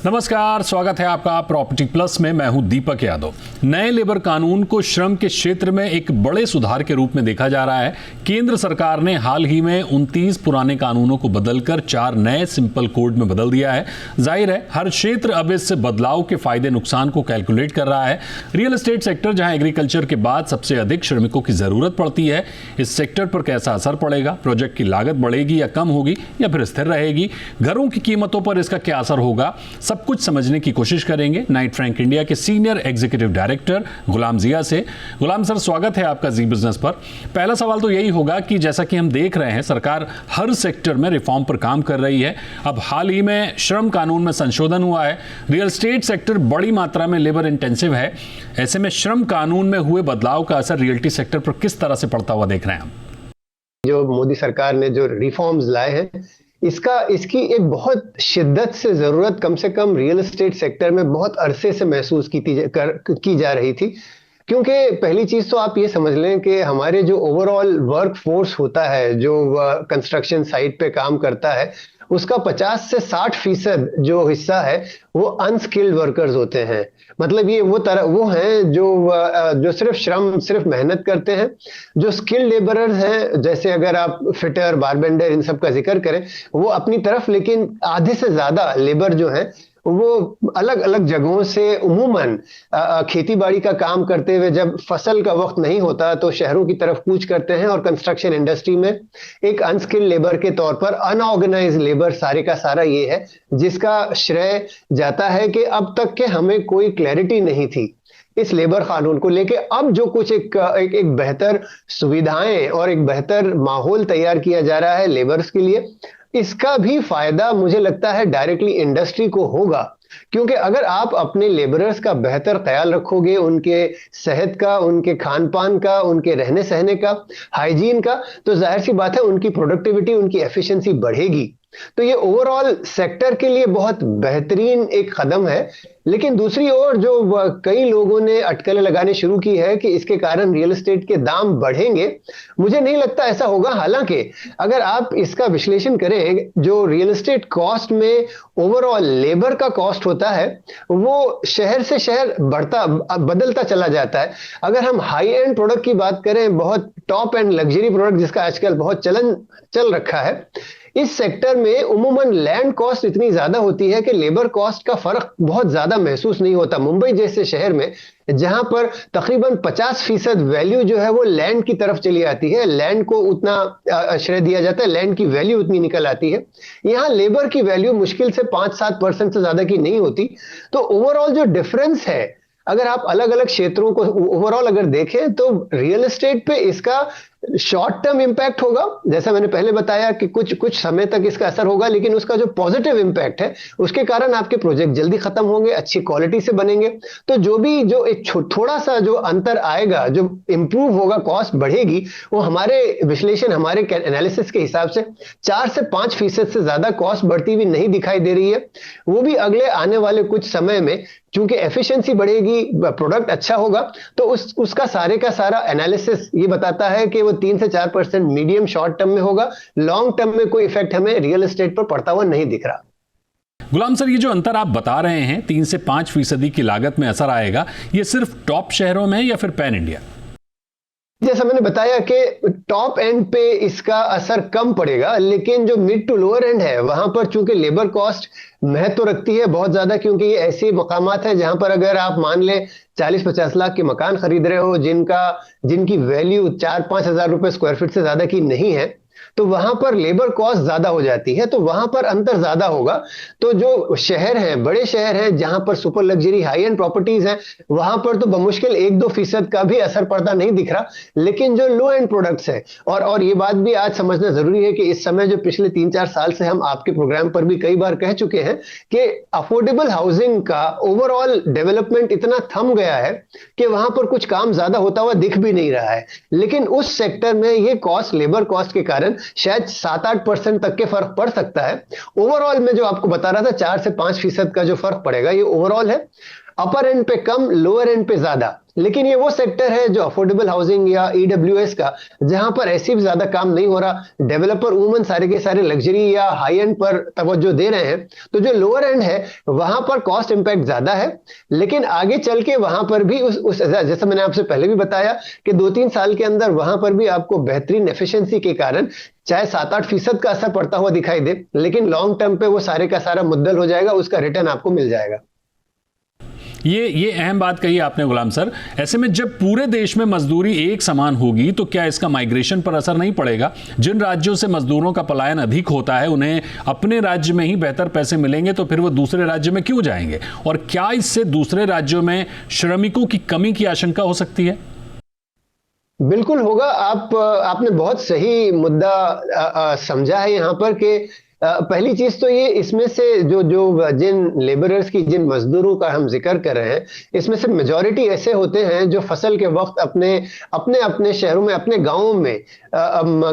नमस्कार, स्वागत है आपका प्रॉपर्टी प्लस में। मैं हूं दीपक यादव। नए लेबर कानून को श्रम के क्षेत्र में एक बड़े सुधार के रूप में देखा जा रहा है। केंद्र सरकार ने हाल ही में 29 पुराने कानूनों को बदलकर 4 नए सिंपल कोड में बदल दिया है। जाहिर है हर क्षेत्र अब इस बदलाव के फायदे नुकसान को कैलकुलेट कर रहा है। रियल एस्टेट सेक्टर, जहां एग्रीकल्चर के बाद सबसे अधिक श्रमिकों की जरूरत पड़ती है, इस सेक्टर पर कैसा असर पड़ेगा? प्रोजेक्ट की लागत बढ़ेगी या कम होगी या फिर स्थिर रहेगी? घरों की कीमतों पर इसका क्या असर होगा? सब कुछ समझने की कोशिश करेंगे नाइट फ्रैंक इंडिया के सीनियर एग्जीक्यूटिव डायरेक्टर गुलाम जिया से। गुलाम सर, स्वागत है आपका जी बिजनेस पर। पहला सवाल तो यही होगा कि जैसा कि हम देख रहे हैं, सरकार हर सेक्टर में रिफॉर्म पर काम कर रही है। अब हाल ही में श्रम कानून में संशोधन हुआ है। रियल एस्टेट सेक्टर बड़ी मात्रा में लेबर इंटेंसिव है। ऐसे में श्रम कानून में हुए बदलाव का असर रियल्टी सेक्टर पर किस तरह से पड़ता हुआ देख रहे हैं हम? जो मोदी सरकार ने जो रिफॉर्म्स लाए हैं, इसकी एक बहुत शिद्दत से जरूरत कम से कम रियल एस्टेट सेक्टर में बहुत अरसे से महसूस की जा रही थी। क्योंकि पहली चीज तो आप ये समझ लें कि हमारे जो ओवरऑल वर्क फोर्स होता है, जो कंस्ट्रक्शन साइट पे काम करता है, उसका 50 से 60% जो हिस्सा है वो अनस्किल्ड वर्कर्स होते हैं। मतलब ये वो हैं जो सिर्फ मेहनत करते हैं। जो स्किल्ड लेबरर्स हैं, जैसे अगर आप फिटर, बारबेंडर, इन सब का जिक्र करें, वो अपनी तरफ, लेकिन आधे से ज्यादा लेबर जो है वो अलग अलग जगहों से उमूमन खेती बाड़ी का काम करते हुए, जब फसल का वक्त नहीं होता तो शहरों की तरफ कूच करते हैं और कंस्ट्रक्शन इंडस्ट्री में एक अनस्किल्ड लेबर के तौर पर, अनऑर्गेनाइज्ड लेबर सारे का सारा ये है जिसका श्रेय जाता है कि अब तक के हमें कोई क्लैरिटी नहीं थी इस लेबर कानून को लेके। अब जो कुछ एक बेहतर सुविधाएं और एक बेहतर माहौल तैयार किया जा रहा है लेबर्स के लिए, इसका भी फायदा मुझे लगता है डायरेक्टली इंडस्ट्री को होगा। क्योंकि अगर आप अपने लेबरर्स का बेहतर ख्याल रखोगे, उनके सेहत का, उनके खान पान का, उनके रहने सहने का, हाइजीन का, तो जाहिर सी बात है उनकी प्रोडक्टिविटी, उनकी एफिशिएंसी बढ़ेगी। तो ये ओवरऑल सेक्टर के लिए बहुत बेहतरीन एक कदम है। लेकिन दूसरी ओर जो कई लोगों ने अटकलें लगाने शुरू की है कि इसके कारण रियल एस्टेट के दाम बढ़ेंगे, मुझे नहीं लगता ऐसा होगा। हालांकि अगर आप इसका विश्लेषण करें, जो रियल एस्टेट कॉस्ट में ओवरऑल लेबर का कॉस्ट होता है वो शहर से शहर बदलता चला जाता है। अगर हम हाई एंड प्रोडक्ट की बात करें, बहुत टॉप एंड लग्जरी प्रोडक्ट जिसका आजकल बहुत चल रखा है, इस सेक्टर में उमूमन लैंड कॉस्ट इतनी ज्यादा होती है कि लेबर कॉस्ट का फर्क बहुत ज्यादा महसूस नहीं होता। मुंबई जैसे शहर में, जहां पर तकरीबन 50% वैल्यू जो है वो लैंड की तरफ चली आती है, लैंड को उतना श्रेय दिया जाता है, लैंड की वैल्यू उतनी निकल आती है, यहां लेबर की वैल्यू मुश्किल से 5-7% से ज्यादा की नहीं होती। तो ओवरऑल जो डिफरेंस है, अगर आप अलग अलग क्षेत्रों को ओवरऑल अगर देखें, तो रियल एस्टेट पे इसका शॉर्ट टर्म इंपैक्ट होगा, जैसा मैंने पहले बताया कि कुछ समय तक इसका असर होगा, लेकिन उसका जो पॉजिटिव इंपैक्ट है उसके कारण आपके प्रोजेक्ट जल्दी खत्म होंगे, अच्छी क्वालिटी से बनेंगे। तो जो एक थोड़ा सा जो अंतर आएगा, जो इंप्रूव होगा, कॉस्ट बढ़ेगी, वो हमारे विश्लेषण, हमारे एनालिसिस के हिसाब से 4 से 5% से ज्यादा कॉस्ट बढ़ती हुई नहीं दिखाई दे रही है। वो भी अगले आने वाले कुछ समय में, क्योंकि एफिशिएंसी बढ़ेगी, प्रोडक्ट अच्छा होगा, तो उसका सारे का सारा एनालिसिस ये बताता है कि वो 3 से 4% मीडियम शॉर्ट टर्म में होगा। लॉन्ग टर्म में कोई इफेक्ट हमें रियल एस्टेट पर पड़ता हुआ नहीं दिख रहा। गुलाम सर, ये जो अंतर आप बता रहे हैं, 3 से 5% की लागत में असर आएगा, ये सिर्फ टॉप शहरों में या फिर पैन इंडिया? जैसा मैंने बताया कि टॉप एंड पे इसका असर कम पड़ेगा, लेकिन जो मिड टू लोअर एंड है वहां पर चूंकि लेबर कॉस्ट महत्व रखती है बहुत ज्यादा, क्योंकि ये ऐसे मकामात है जहां पर अगर आप मान लें 40-50 लाख के मकान खरीद रहे हो, जिनकी वैल्यू 4-5 हजार रुपए स्क्वायर फीट से ज्यादा की नहीं है, तो वहां पर लेबर कॉस्ट ज्यादा हो जाती है, तो वहां पर अंतर ज्यादा होगा। तो जो शहर हैं, बड़े शहर हैं जहां पर super luxury high and properties हैं, वहां पर तो बमुश्किल 1-2% का भी असर पड़ता नहीं दिख रहा। लेकिन जो लो एंड प्रोडक्ट्स हैं, और ये बात भी आज समझना जरूरी है कि इस समय जो पिछले 3-4 साल से हम आपके प्रोग्राम पर भी कई बार कह चुके हैं कि अफोर्डेबल हाउसिंग का ओवरऑल डेवलपमेंट इतना थम गया है कि वहां पर कुछ काम ज्यादा होता हुआ दिख भी नहीं रहा है। लेकिन उस सेक्टर में ये कॉस्ट, लेबर कॉस्ट के कारण शायद 7-8% तक के फर्क पड़ सकता है। ओवरऑल में जो आपको बता रहा था 4 से 5% का जो फर्क पड़ेगा, ये ओवरऑल है। अपर एंड पे कम, लोअर एंड पे ज्यादा। लेकिन ये वो सेक्टर है जो अफोर्डेबल हाउसिंग या ईडब्ल्यूएस का, जहां पर ऐसी भी ज्यादा काम नहीं हो रहा। डेवलपर वूमन सारे के सारे लग्जरी या हाई एंड पर तवज्जो दे रहे हैं, तो जो लोअर एंड है वहां पर कॉस्ट इंपैक्ट ज्यादा है। लेकिन आगे चल के वहां पर भी उस जैसा मैंने आपसे पहले भी बताया कि 2-3 साल के अंदर वहां पर भी आपको बेहतरीन एफिशिएंसी के कारण चाहे 7-8% का असर पड़ता हुआ दिखाई दे, लेकिन लॉन्ग टर्म पे वो सारे का सारा मुद्दल हो जाएगा, उसका रिटर्न आपको मिल जाएगा। ये अहम बात कही आपने गुलाम सर। ऐसे में जब पूरे देश में मजदूरी एक समान होगी तो क्या इसका माइग्रेशन पर असर नहीं पड़ेगा? जिन राज्यों से मजदूरों का पलायन अधिक होता है उन्हें अपने राज्य में ही बेहतर पैसे मिलेंगे, तो फिर वो दूसरे राज्य में क्यों जाएंगे? और क्या इससे दूसरे राज्यों में श्रमिकों की कमी की आशंका हो सकती है? बिल्कुल होगा। आपने बहुत सही मुद्दा समझा है यहाँ पर कि पहली चीज तो ये, इसमें से जो जो जिन लेबरर्स की, जिन मजदूरों का हम जिक्र कर रहे हैं, इसमें से मेजॉरिटी ऐसे होते हैं जो फसल के वक्त अपने अपने अपने शहरों में, अपने गांवों में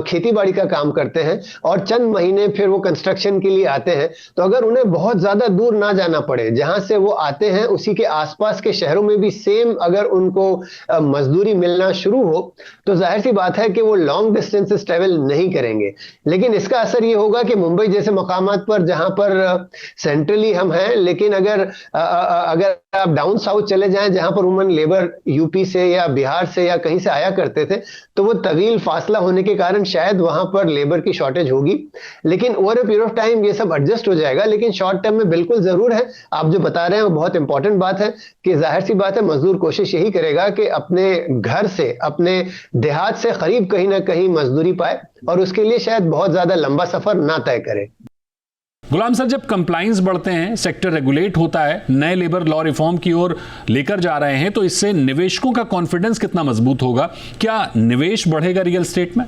खेती बाड़ी का काम करते हैं और चंद महीने फिर वो कंस्ट्रक्शन के लिए आते हैं। तो अगर उन्हें बहुत ज्यादा दूर ना जाना पड़े, जहां से वो आते हैं उसी के आसपास के शहरों में भी सेम अगर उनको मजदूरी मिलना शुरू हो, तो जाहिर सी बात है कि वो लॉन्ग डिस्टेंसेस ट्रेवल नहीं करेंगे। लेकिन इसका असर ये होगा कि मुंबई जैसे मकामात पर जहां पर सेंट्रली हम हैं, लेकिन अगर आप डाउन साउथ चले जाएं जहां पर वुमन लेबर यूपी से या बिहार से या कहीं से आया करते थे, तो वो तवील फासला होने के कारण शायद वहां पर लेबर की शॉर्टेज होगी। लेकिन over a period of time ये सब एडजस्ट हो जाएगा। लेकिन शॉर्ट टर्म में बिल्कुल जरूर है, आप जो बता रहे हैं वो बहुत इंपॉर्टेंट बात है कि जाहिर सी बात है मजदूर कोशिश यही करेगा कि अपने घर से, अपने देहात से करीब कहीं ना कहीं मजदूरी पाए, और उसके लिए शायद बहुत ज्यादा लंबा सफर ना तय करे। गुलाम सर, जब कंप्लायंस बढ़ते हैं, सेक्टर रेगुलेट होता है, नए लेबर लॉ रिफॉर्म की ओर लेकर जा रहे हैं, तो इससे निवेशकों का कॉन्फिडेंस कितना मजबूत होगा? क्या निवेश बढ़ेगा रियल एस्टेट में?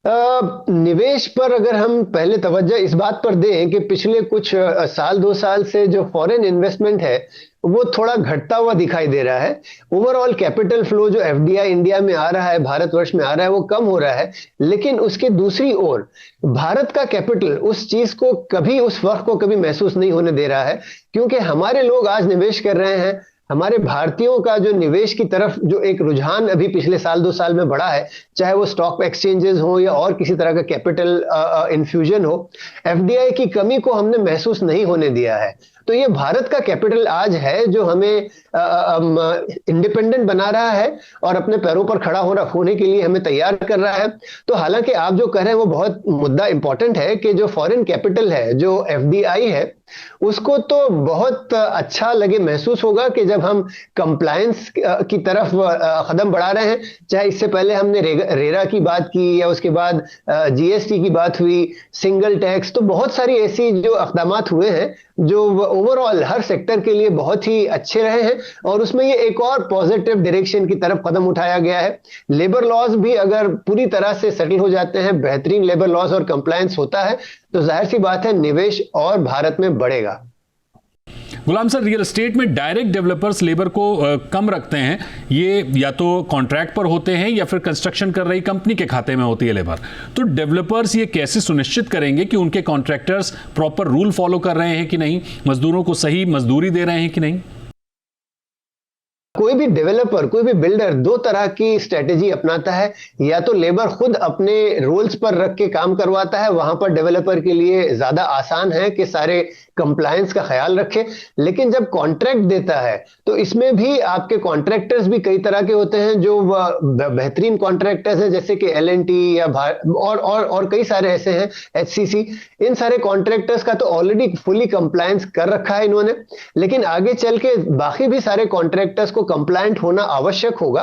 निवेश पर अगर हम पहले तवज्जो इस बात पर दें कि पिछले कुछ साल 2 साल से जो फॉरेन इन्वेस्टमेंट है वो थोड़ा घटता हुआ दिखाई दे रहा है। ओवरऑल कैपिटल फ्लो जो एफडीआई इंडिया में आ रहा है, भारतवर्ष में आ रहा है, वो कम हो रहा है। लेकिन उसके दूसरी ओर भारत का कैपिटल उस चीज को कभी, उस फर्क को कभी महसूस नहीं होने दे रहा है, क्योंकि हमारे लोग आज निवेश कर रहे हैं। हमारे भारतीयों का जो निवेश की तरफ जो एक रुझान अभी पिछले साल 2 साल में बढ़ा है, चाहे वो स्टॉक एक्सचेंजेस हो या और किसी तरह का कैपिटल इन्फ्यूजन हो, एफडीआई की कमी को हमने महसूस नहीं होने दिया है। तो ये भारत का कैपिटल आज है जो हमें इंडिपेंडेंट बना रहा है और अपने पैरों पर खड़ा होने के लिए हमें तैयार कर रहा है। तो हालांकि आप जो कह रहे हैं वो बहुत मुद्दा इंपॉर्टेंट है कि जो फॉरेन कैपिटल है, जो एफडीआई है, उसको तो बहुत अच्छा लगे, महसूस होगा कि जब हम कंप्लायंस की तरफ कदम बढ़ा रहे हैं। चाहे इससे पहले हमने रेरा की बात की या उसके बाद जीएसटी की बात हुई, सिंगल टैक्स, तो बहुत सारी ऐसी जो इक़दामात हुए हैं जो ओवरऑल हर सेक्टर के लिए बहुत ही अच्छे रहे हैं, और उसमें ये एक और पॉजिटिव डायरेक्शन की तरफ कदम उठाया गया है। लेबर लॉज भी अगर पूरी तरह से सेटल हो जाते हैं, बेहतरीन लेबर लॉज और कंप्लायंस होता है, तो जाहिर सी बात है निवेश और भारत में बढ़ेगा। गुलाम सर, रियल एस्टेट में डायरेक्ट डेवलपर्स लेबर को कम रखते हैं, ये या तो कॉन्ट्रैक्ट पर होते हैं या फिर कंस्ट्रक्शन कर रही कंपनी के खाते में होती है लेबर। तो डेवलपर्स ये कैसे सुनिश्चित करेंगे कि उनके कॉन्ट्रैक्टर्स प्रॉपर रूल फॉलो कर रहे हैं कि नहीं, मजदूरों को सही मजदूरी दे रहे हैं कि नहीं? कोई भी डेवलपर, कोई भी बिल्डर दो तरह की स्ट्रेटेजी अपनाता है। या तो लेबर खुद अपने रोल्स पर रख के काम करवाता है, वहां पर डेवलपर के लिए ज्यादा आसान है कि सारे कंप्लायंस का ख्याल रखे। लेकिन जब कॉन्ट्रैक्ट देता है तो इसमें भी आपके कॉन्ट्रैक्टर्स भी कई तरह के होते हैं, जो बेहतरीन कॉन्ट्रैक्टर्स हैं जैसे कि एल&टी या और कई सारे ऐसे हैं, एचसीसी। इन सारे कॉन्ट्रैक्टर्स का तो ऑलरेडी फुली कंप्लायंस कर रखा है इन्होंने, लेकिन आगे चल के बाकी भी सारे कॉन्ट्रैक्टर्स को कंप्लायंट होना आवश्यक होगा।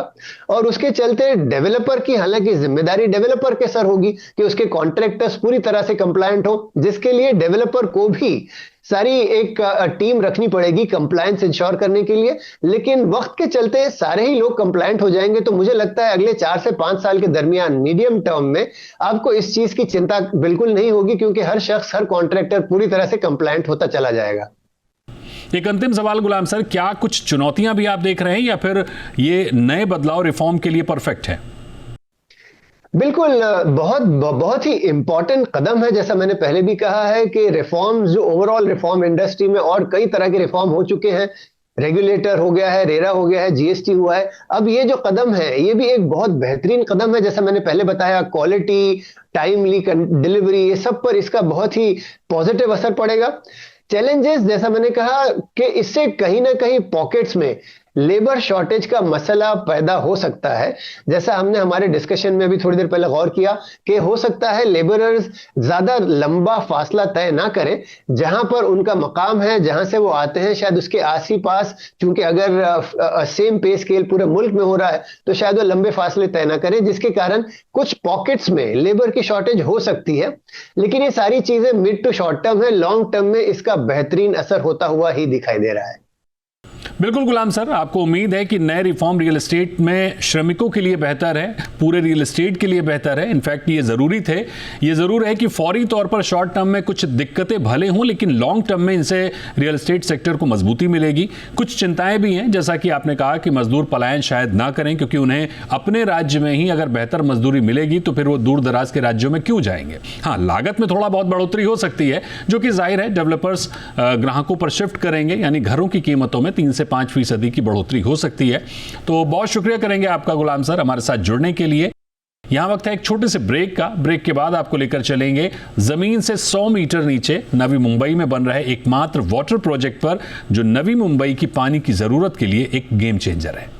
और उसके चलते डेवलपर की, हालांकि जिम्मेदारी डेवलपर के सर होगी कि उसके कॉन्ट्रैक्टर्स पूरी तरह से कंप्लायंट हो, जिसके लिए डेवलपर को भी सारी एक टीम रखनी पड़ेगी कंप्लायंस इंश्योर करने के लिए। लेकिन वक्त के चलते सारे ही लोग कंप्लायंट हो जाएंगे, तो मुझे लगता है अगले 4 से 5 साल के दरमियान मीडियम टर्म में आपको इस चीज की चिंता बिल्कुल नहीं होगी, क्योंकि हर शख्स, हर कॉन्ट्रैक्टर पूरी तरह से कंप्लायंट होता चला जाएगा। एक अंतिम सवाल गुलाम सर, क्या कुछ चुनौतियां भी आप देख रहे हैं या फिर ये नए बदलाव रिफॉर्म के लिए परफेक्ट है? बिल्कुल, बहुत ही इंपॉर्टेंट कदम है। जैसा मैंने पहले भी कहा है कि रिफॉर्म्स, जो ओवरऑल रिफॉर्म इंडस्ट्री में और कई तरह के रिफॉर्म हो चुके हैं, रेगुलेटर हो गया है, रेरा हो गया है, जीएसटी हुआ है। अब ये जो कदम है ये भी एक बहुत बेहतरीन कदम है। जैसा मैंने पहले बताया, क्वालिटी, टाइमली डिलीवरी, ये सब पर इसका बहुत ही पॉजिटिव असर पड़ेगा। चैलेंजेस, जैसा मैंने कहा कि इससे कहीं ना कहीं पॉकेट्स में लेबर शॉर्टेज का मसला पैदा हो सकता है। जैसा हमने हमारे डिस्कशन में अभी थोड़ी देर पहले गौर किया कि हो सकता है लेबरर्स ज्यादा लंबा फासला तय ना करें, जहां पर उनका मकाम है, जहां से वो आते हैं, शायद उसके आस ही पास, क्योंकि अगर सेम पे स्केल पूरे मुल्क में हो रहा है तो शायद वो लंबे फासले तय ना करें, जिसके कारण कुछ पॉकेट्स में लेबर की शॉर्टेज हो सकती है। लेकिन ये सारी चीजें मिड टू शॉर्ट टर्म है, लॉन्ग टर्म में इसका बेहतरीन असर होता हुआ ही दिखाई दे रहा है। बिल्कुल गुलाम सर, आपको उम्मीद है कि नए रिफॉर्म रियल एस्टेट में श्रमिकों के लिए बेहतर है, पूरे रियल एस्टेट के लिए बेहतर है। इनफैक्ट ये ज़रूरी थे। ये ज़रूर है कि फौरी तौर पर शॉर्ट टर्म में कुछ दिक्कतें भले हों, लेकिन लॉन्ग टर्म में इनसे रियल एस्टेट सेक्टर को मजबूती मिलेगी। कुछ चिंताएं भी हैं, जैसा कि आपने कहा कि मजदूर पलायन शायद ना करें, क्योंकि उन्हें अपने राज्य में ही अगर बेहतर मजदूरी मिलेगी तो फिर वो दूर दराज के राज्यों में क्यों जाएंगे। हाँ, लागत में थोड़ा बहुत बढ़ोतरी हो सकती है, जो कि जाहिर है डेवलपर्स ग्राहकों पर शिफ्ट करेंगे, यानी घरों की कीमतों में 3 से 5% की बढ़ोतरी हो सकती है। तो बहुत शुक्रिया करेंगे आपका गुलाम सर हमारे साथ जुड़ने के लिए। यहां वक्त है एक छोटे से ब्रेक का। ब्रेक के बाद आपको लेकर चलेंगे जमीन से 100 मीटर नीचे नवी मुंबई में बन रहे एकमात्र वाटर प्रोजेक्ट पर, जो नवी मुंबई की पानी की जरूरत के लिए एक गेम चेंजर है।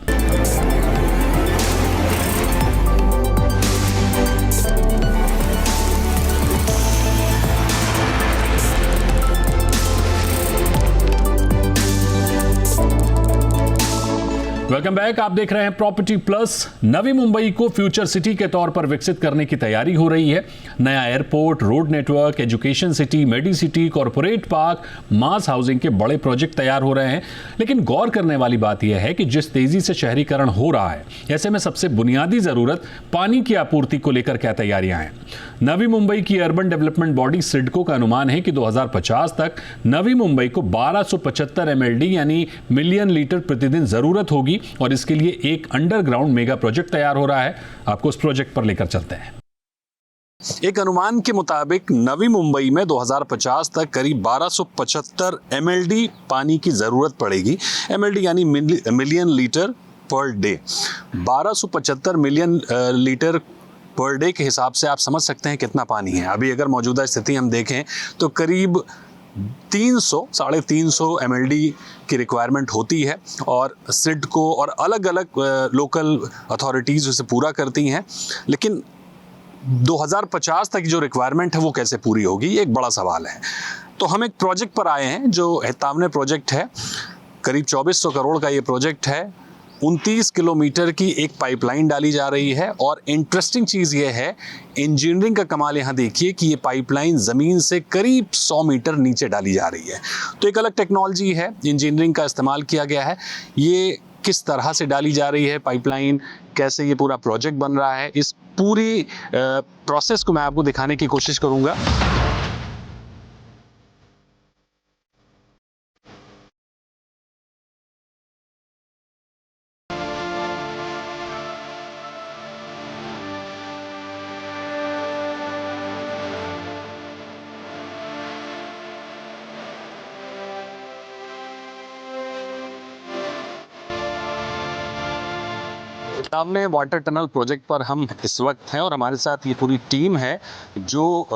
Welcome back. आप देख रहे हैं प्रॉपर्टी प्लस। नवी मुंबई को फ्यूचर सिटी के तौर पर विकसित करने की तैयारी हो रही है। नया airport, road network, education city, medi city, corporate park, mass housing के बड़े प्रोजेक्ट तैयार हो रहे हैं। लेकिन गौर करने वाली बात यह है कि जिस तेजी से शहरीकरण हो रहा है, ऐसे में सबसे बुनियादी जरूरत पानी की आपूर्ति को लेकर क्या तैयारियां हैं। नवी मुंबई की अर्बन डेवलपमेंट बॉडी सिडको का अनुमान है कि 2050 तक नवी मुंबई को 1275 MLD यानी मिलियन लीटर प्रतिदिन जरूरत होगी, और इसके लिए एक अंडरग्राउंड मेगा प्रोजेक्ट तैयार हो रहा है। आपको उस प्रोजेक्ट पर लेकर चलते हैं। एक अनुमान के मुताबिक नवी मुंबई में 2050 तक करीब 1275 MLD पानी की जरूरत पड़ेगी। MLD यानी million litre per day. 1275 million litre per day के हिसाब से आप समझ सकते हैं कितना पानी है। अभी अगर मौजूदा स्थिति हम देखें तो करीब 300-350 MLD की रिक्वायरमेंट होती है, और सिडको और अलग अलग लोकल अथॉरिटीज़ उसे पूरा करती हैं। लेकिन 2050 तक जो रिक्वायरमेंट है वो कैसे पूरी होगी, ये एक बड़ा सवाल है। तो हम एक प्रोजेक्ट पर आए हैं जो एहतामने प्रोजेक्ट है। करीब 2400 करोड़ का ये प्रोजेक्ट है। 29 किलोमीटर की एक पाइपलाइन डाली जा रही है, और इंटरेस्टिंग चीज़ ये है, इंजीनियरिंग का कमाल यहाँ देखिए कि ये पाइपलाइन ज़मीन से करीब 100 मीटर नीचे डाली जा रही है। तो एक अलग टेक्नोलॉजी है, इंजीनियरिंग का इस्तेमाल किया गया है। ये किस तरह से डाली जा रही है पाइपलाइन, कैसे ये पूरा प्रोजेक्ट बन रहा है, इस पूरी प्रोसेस को मैं आपको दिखाने की कोशिश करूँगा। सामने वाटर टनल प्रोजेक्ट पर हम इस वक्त हैं, और हमारे साथ ये पूरी टीम है जो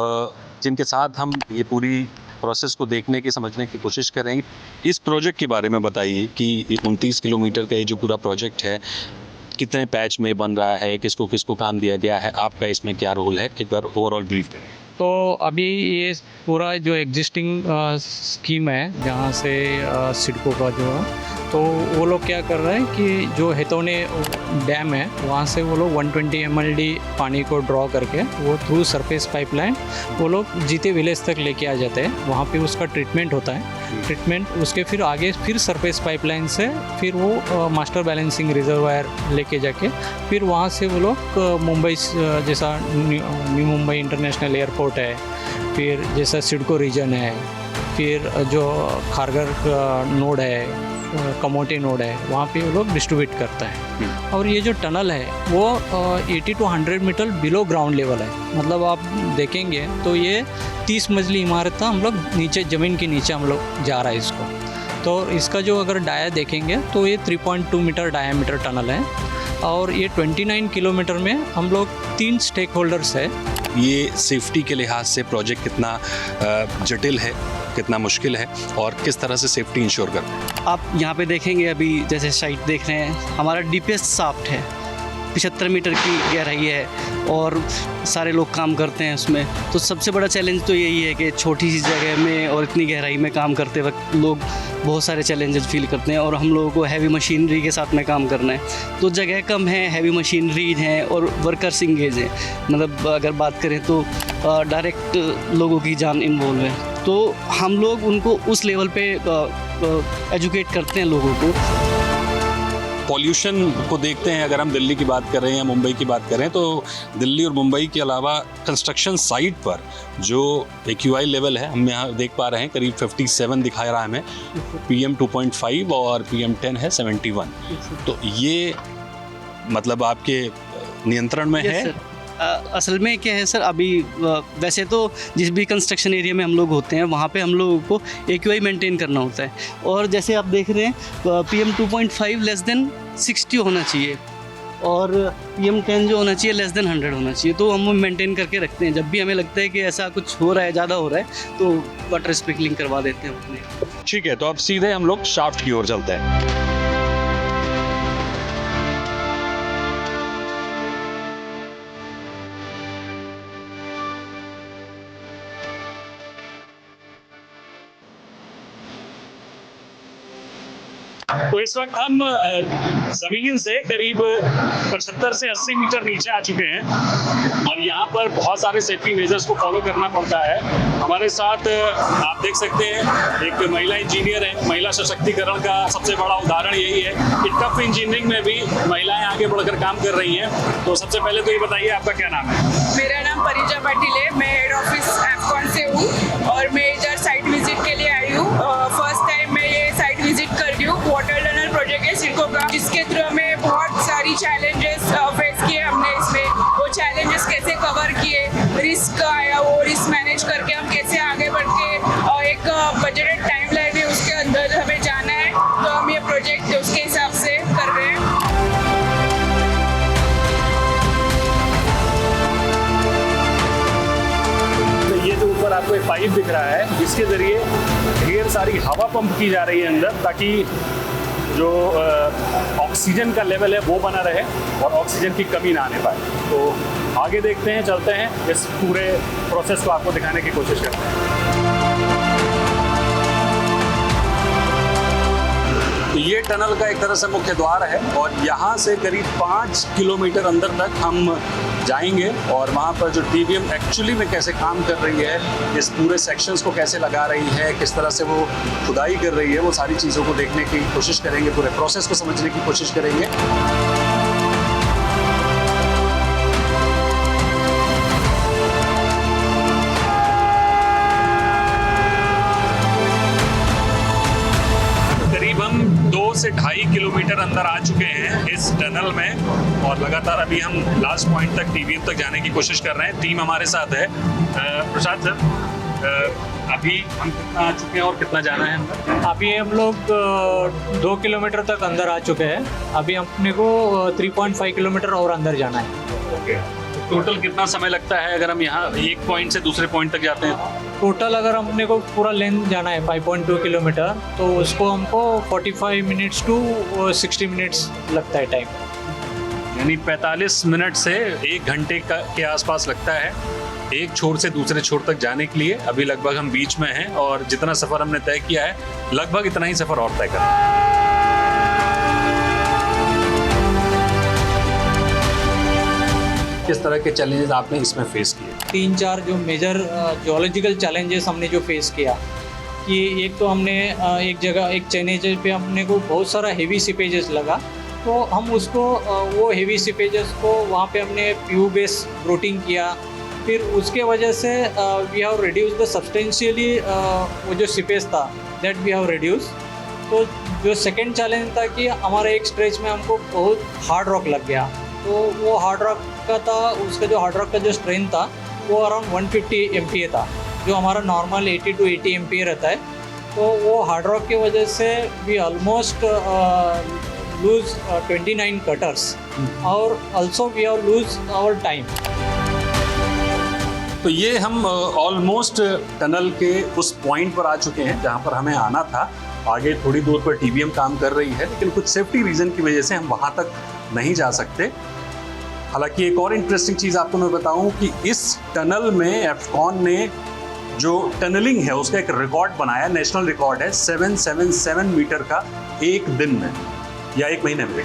जिनके साथ हम ये पूरी प्रोसेस को देखने की, समझने की कोशिश करेंगे। इस प्रोजेक्ट के बारे में बताइए कि 29 किलोमीटर का ये जो पूरा प्रोजेक्ट है, कितने पैच में बन रहा है, किसको किसको काम दिया गया है, आपका इसमें क्या रोल है, एक बार ओवरऑल ब्रीफ करें। तो अभी ये पूरा जो एग्जिस्टिंग स्कीम है, जहाँ से सिडको का जो है, तो वो लोग क्या कर रहे हैं कि जो हेतौने डैम है वहाँ से वो लोग 120 MLD पानी को ड्रॉ करके वो थ्रू सरफेस पाइपलाइन वो लोग जीते विलेज तक लेके आ जाते हैं। वहाँ पे उसका ट्रीटमेंट होता है। ट्रीटमेंट उसके फिर आगे फिर सरफेस पाइपलाइन से फिर वो मास्टर बैलेंसिंग रिजर्वायर लेके जाके फिर वहाँ से वो लोग मुंबई जैसा न्यू मुंबई इंटरनेशनल एयरपोर्ट है, फिर जैसा सिडको रीजन है, फिर जो खारघर नोड है, कमोटी नोड है, वहाँ पे वो लोग डिस्ट्रीब्यूट करता है। और ये जो टनल है वो 80 to 100 metre below ground level है। मतलब आप देखेंगे तो ये 30 मंजिली इमारत था, हम लोग नीचे ज़मीन के नीचे हम लोग जा रहा है इसको। तो इसका जो अगर डाया देखेंगे तो ये 3.2 मीटर डायामीटर टनल है और ये 29 किलोमीटर में हम लोग 3 स्टेक होल्डर्स है। ये सेफ्टी के लिहाज से प्रोजेक्ट कितना जटिल है, कितना मुश्किल है और किस तरह से सेफ्टी इंश्योर करते हैं? आप यहाँ पे देखेंगे, अभी जैसे साइट देख रहे हैं, हमारा डीपेस्ट शाफ्ट है, 75 मीटर की गहराई है और सारे लोग काम करते हैं उसमें। तो सबसे बड़ा चैलेंज तो यही है कि छोटी सी जगह में और इतनी गहराई में काम करते वक्त लोग बहुत सारे चैलेंजेस फील करते हैं और हम लोगों को हैवी मशीनरी के साथ में काम करना है। तो जगह कम है, हैवी मशीनरी हैं और वर्कर्स इंगेज हैं। मतलब अगर बात करें तो डायरेक्ट लोगों की जान इन्वॉल्व है। तो हम लोग उनको उस लेवल पे एजुकेट करते हैं लोगों को। पॉल्यूशन को देखते हैं, अगर हम दिल्ली की बात कर रहे हैं या मुंबई की बात कर रहे हैं, तो दिल्ली और मुंबई के अलावा कंस्ट्रक्शन साइट पर जो AQI लेवल है हम यहाँ देख पा रहे हैं करीब 57 दिखा रहा है हमें, PM 2.5 और PM 10 है 71। तो ये मतलब आपके नियंत्रण में है? असल में क्या है सर, अभी वैसे तो जिस भी कंस्ट्रक्शन एरिया में हम लोग होते हैं वहाँ पे हम लोगों को AQI मेंटेन करना होता है और जैसे आप देख रहे हैं PM 2.5 लेस देन 60 होना चाहिए और PM 10 जो होना चाहिए लेस देन 100 होना चाहिए। तो हम मेंटेन करके रखते हैं। जब भी हमें लगता है कि ऐसा कुछ हो रहा है, ज़्यादा हो रहा है, तो वाटर स्प्रिंकलिंग करवा देते हैं अपने। ठीक है, तो अब सीधे हम लोग शाफ्ट की ओर चलते हैं। तो इस वक्त हम ज़मीन से करीब 75 से 80 मीटर नीचे आ चुके हैं और यहाँ पर बहुत सारे सेफ्टी मेजर्स को फॉलो करना पड़ता है। हमारे साथ आप देख सकते हैं एक महिला इंजीनियर है। महिला सशक्तिकरण का सबसे बड़ा उदाहरण यही है कि टफ इंजीनियरिंग में भी महिलाएं आगे बढ़कर काम कर रही हैं। तो सबसे पहले तो ये बताइए आपका क्या नाम है? मेरा नाम परिजा पाटिल है। मैं हेड ऑफिस एफकॉन से हूँ और मैं इधर साइट विजिट के लिए आई हूँ। फर्स्ट टाइम मैं ये साइट विजिट कर रही हूँ। वाटर टनल प्रोजेक्ट है सिडको का, जिसके थ्रू हमें बहुत सारी चैलेंजेस फेस किए। हमने इसमें वो चैलेंजेस कैसे कवर किए, रिस्क आया, वो रिस्क मैनेज करके हम कैसे आगे बढ़ के एक बजटेड टाइमलाइन है उसके अंदर हमें जाना है। तो हम ये प्रोजेक्ट उसके हिसाब से कर रहे हैं। ये जो ऊपर आपको एक पाइप दिख रहा है, जिसके जरिए ढेर सारी हवा पंप की जा रही है अंदर, ताकि जो ऑक्सीजन का लेवल है वो बना रहे और ऑक्सीजन की कमी ना आने पाए। तो आगे देखते हैं, चलते हैं, इस पूरे प्रोसेस को आपको दिखाने की कोशिश करते हैं। तो ये टनल का एक तरह से मुख्य द्वार है और यहाँ से करीब 5 किलोमीटर अंदर तक हम जाएंगे और वहाँ पर जो TBM एक्चुअली में कैसे काम कर रही है, इस पूरे सेक्शंस को कैसे लगा रही है, किस तरह से वो खुदाई कर रही है, वो सारी चीज़ों को देखने की कोशिश करेंगे, पूरे प्रोसेस को समझने की कोशिश करेंगे। करीब हम 2 से 2.5 किलोमीटर अंदर आ चुके हैं इस टनल में और लगातार अभी हम लास्ट पॉइंट तक TBM तक जाने की कोशिश कर रहे हैं। टीम हमारे साथ है। प्रसाद सर, अभी हम कितना आ चुके हैं और कितना जाना है अंदर? अभी हम लोग 2 किलोमीटर तक अंदर आ चुके हैं। अभी अपने को 3.5 किलोमीटर और अंदर जाना है। ओके, टोटल कितना समय लगता है अगर हम यहाँ एक पॉइंट से दूसरे पॉइंट तक जाते हैं? टोटल अगर हमने को पूरा लेंथ जाना है 5.2 किलोमीटर, तो उसको हमको 45 मिनट्स टू 60 मिनट्स लगता है टाइम। यानी 45 मिनट से 1 घंटे के आसपास लगता है एक छोर से दूसरे छोर तक जाने के लिए। अभी लगभग हम बीच में हैं और जितना सफ़र हमने तय किया है लगभग इतना ही सफ़र और तय करना है। किस तरह के चैलेंजेस आपने इसमें फेस किए? 3-4 जो मेजर जियोलॉजिकल चैलेंजेस हमने जो फेस किया कि एक तो हमने एक जगह एक चैनेज पे अपने को बहुत सारा हेवी सीपेजेस लगा, तो हम उसको वो हेवी सीपेजेस को वहाँ पे हमने PU बेस रूटिंग किया। फिर उसके वजह से we have reduce the substantially वो जो सीपेज था दैट वी हैव रिड्यूस। तो जो सेकेंड चैलेंज था कि हमारा एक स्ट्रेच में हमको बहुत हार्ड रॉक लग गया। तो वो हार्ड रॉक का था, उसका जो हार्ड रॉक का जो स्ट्रेंथ था वो अराउंड 150 MPa था, जो हमारा नॉर्मल 80 to 80 MPa रहता है। तो वो हार्ड रॉक की वजह से वी ऑलमोस्ट लूज 29 कटर्स और also we have lose our time. तो ये हम ऑलमोस्ट टनल के उस पॉइंट पर आ चुके हैं जहाँ पर हमें आना था। आगे थोड़ी दूर पर टीबीएम काम कर रही है, लेकिन कुछ सेफ्टी रीज़न की वजह से हम वहाँ तक नहीं जा सकते। हालांकि एक और इंटरेस्टिंग चीज़ आपको मैं बताऊं कि इस टनल में एफकॉन ने जो टनलिंग है उसका एक रिकॉर्ड बनाया, नेशनल रिकॉर्ड है 777 मीटर का एक दिन में या एक महीने में,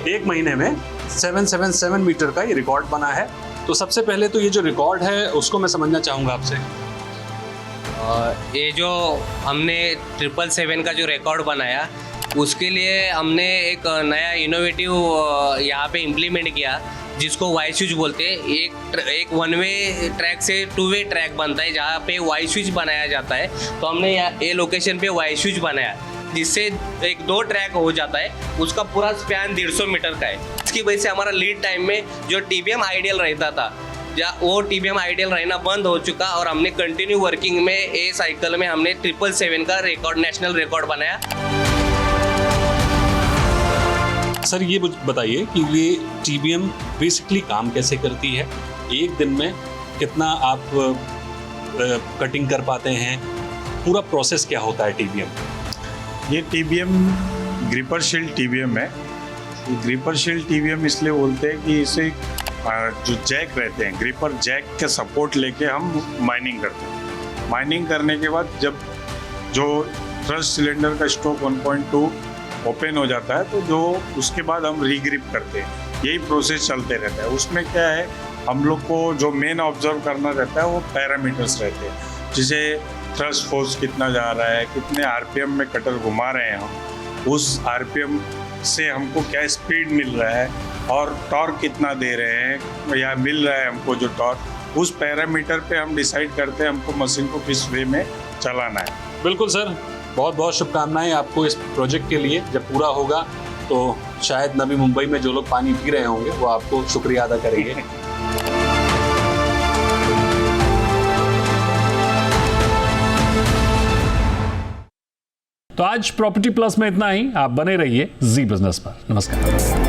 एक महीने में 777 मीटर का ये रिकॉर्ड बना है। तो सबसे पहले तो ये जो रिकॉर्ड है उसको मैं समझना चाहूँगा आपसे। ये जो हमने 777 का जो रिकॉर्ड बनाया उसके लिए हमने एक नया इनोवेटिव यहाँ पे इम्प्लीमेंट किया जिसको वाई स्विच बोलते हैं। एक वन वे ट्रैक से 2 वे ट्रैक बनता है जहाँ पे वाई स्विच बनाया जाता है। तो हमने ये लोकेशन पे वाई स्विच बनाया जिससे एक 2 ट्रैक हो जाता है। उसका पूरा स्पैन 150 मीटर का है। इसकी वजह से हमारा लीड टाइम में जो टीबीएम आइडियल रहता था वो टीबीएम आइडियल रहना बंद हो चुका और हमने कंटिन्यू वर्किंग में ए साइकिल में हमने 777 का रिकॉर्ड, नेशनल रिकॉर्ड बनाया। सर ये बताइए कि ये टीबीएम बेसिकली काम कैसे करती है, एक दिन में कितना आप कटिंग कर पाते हैं, पूरा प्रोसेस क्या होता है टीबीएम? ये टीबीएम ग्रिपर शील्ड टीबीएम है। ग्रिपर शील्ड टीबीएम इसलिए बोलते हैं कि इसे जो जैक रहते हैं, ग्रिपर जैक के सपोर्ट लेके हम माइनिंग करते हैं। माइनिंग करने के बाद जब जो थ्रस्ट सिलेंडर का स्ट्रोक 1.2 ओपन हो जाता है तो जो उसके बाद हम रीग्रिप करते हैं। यही प्रोसेस चलते रहता है। उसमें क्या है, हम लोग को जो मेन ऑब्जर्व करना रहता है वो पैरामीटर्स रहते हैं, जैसे थ्रस्ट फोर्स कितना जा रहा है, कितने आरपीएम में कटर घुमा रहे हैं हम, उस आरपीएम से हमको क्या स्पीड मिल रहा है और टॉर्क कितना दे रहे हैं या मिल रहा है हमको जो टॉर्क, उस पैरामीटर पे हम डिसाइड करते हैं हमको मशीन को किस वे में चलाना है। बिल्कुल सर, बहुत बहुत शुभकामनाएं आपको इस प्रोजेक्ट के लिए। जब पूरा होगा तो शायद नवी मुंबई में जो लोग पानी पी रहे होंगे वो आपको शुक्रिया अदा करेंगे। तो आज प्रॉपर्टी प्लस में इतना ही। आप बने रहिए जी बिजनेस पर। नमस्कार।